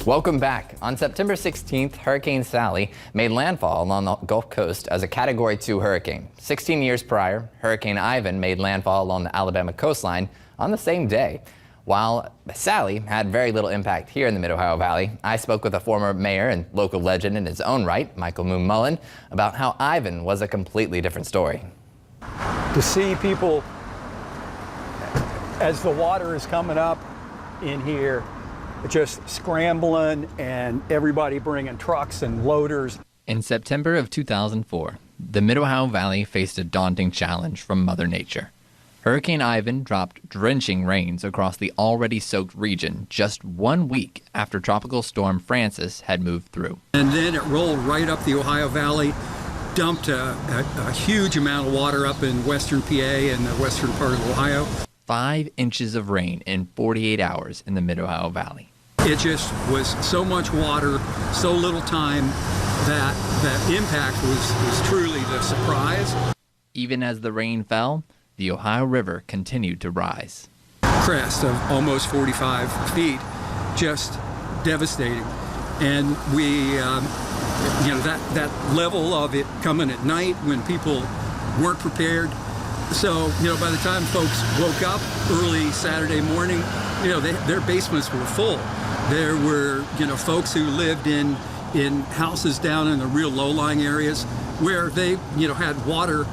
Welcome back. On September 16th, Hurricane Sally made landfall along the Gulf Coast as a Category 2 hurricane. 16 years prior, Hurricane Ivan made landfall along the Alabama coastline on the same day. While Sally had very little impact here in the Mid-Ohio Valley, I spoke with a former mayor and local legend in his own right, Michael Mullen, about how Ivan was a completely different story. To see people, as the water is coming up in here, just scrambling and everybody bringing trucks and loaders. In September of 2004, the Mid-Ohio Valley faced a daunting challenge from Mother Nature. Hurricane Ivan dropped drenching rains across the already soaked region just 1 week after Tropical Storm Francis had moved through. And then it rolled right up the Ohio Valley, dumped a huge amount of water up in western PA and the western part of Ohio. 5 inches of rain in 48 hours in the Mid-Ohio Valley. It just was so much water, so little time, that the impact was truly the surprise. Even as the rain fell, the Ohio River continued to rise. Crest of almost 45 feet, just devastating. And we, that level of it coming at night when people weren't prepared. So, by the time folks woke up early Saturday morning, their basements were full. There were, folks who lived in houses down in the real low-lying areas where they, had water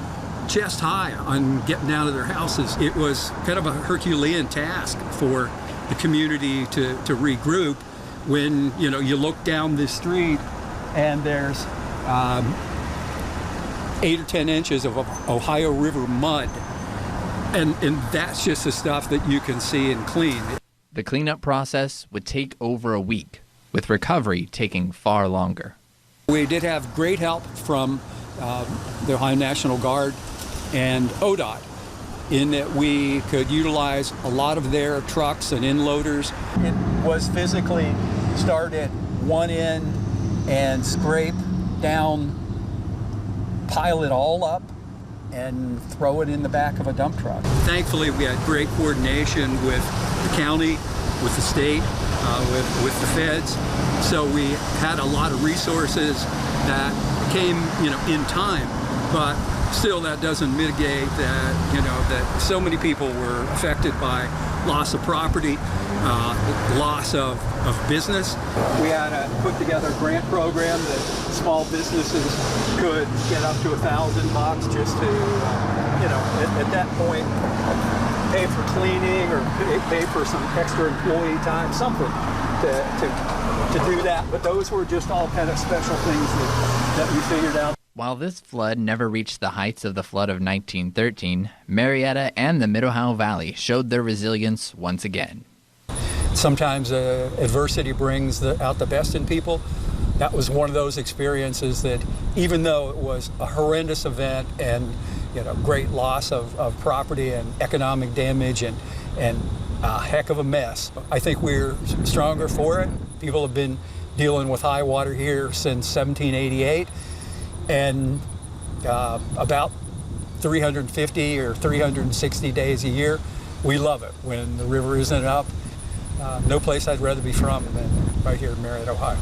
chest high on getting out of their houses. It was kind of a Herculean task for the community to regroup when, you look down this street and there's 8 or 10 inches of Ohio River mud. And that's just the stuff that you can see and clean. The cleanup process would take over a week, with recovery taking far longer. We did have great help from the Ohio National Guard and ODOT in that we could utilize a lot of their trucks and inloaders. It was physically start at one end and scrape down, pile it all up, and throw it in the back of a dump truck. Thankfully, we had great coordination with the county, with the state, with the feds. So we had a lot of resources that came, in time, but still that doesn't mitigate that, that so many people were affected by loss of property, loss of business. We had to put together a grant program that small businesses could get up to $1,000 just to, at that point, pay for cleaning or pay for some extra employee time, something to do that. But those were just all kind of special things that we figured out. While this flood never reached the heights of the flood of 1913, Marietta and the Mid-Ohio Valley showed their resilience once again. Sometimes adversity brings out the best in people. That was one of those experiences that, even though it was a horrendous event and great loss of property and economic damage and a heck of a mess, I think we're stronger for it. People have been dealing with high water here since 1788. And about 350 or 360 days a year, we love it when the river isn't up. No place I'd rather be from than right here in Marietta, Ohio.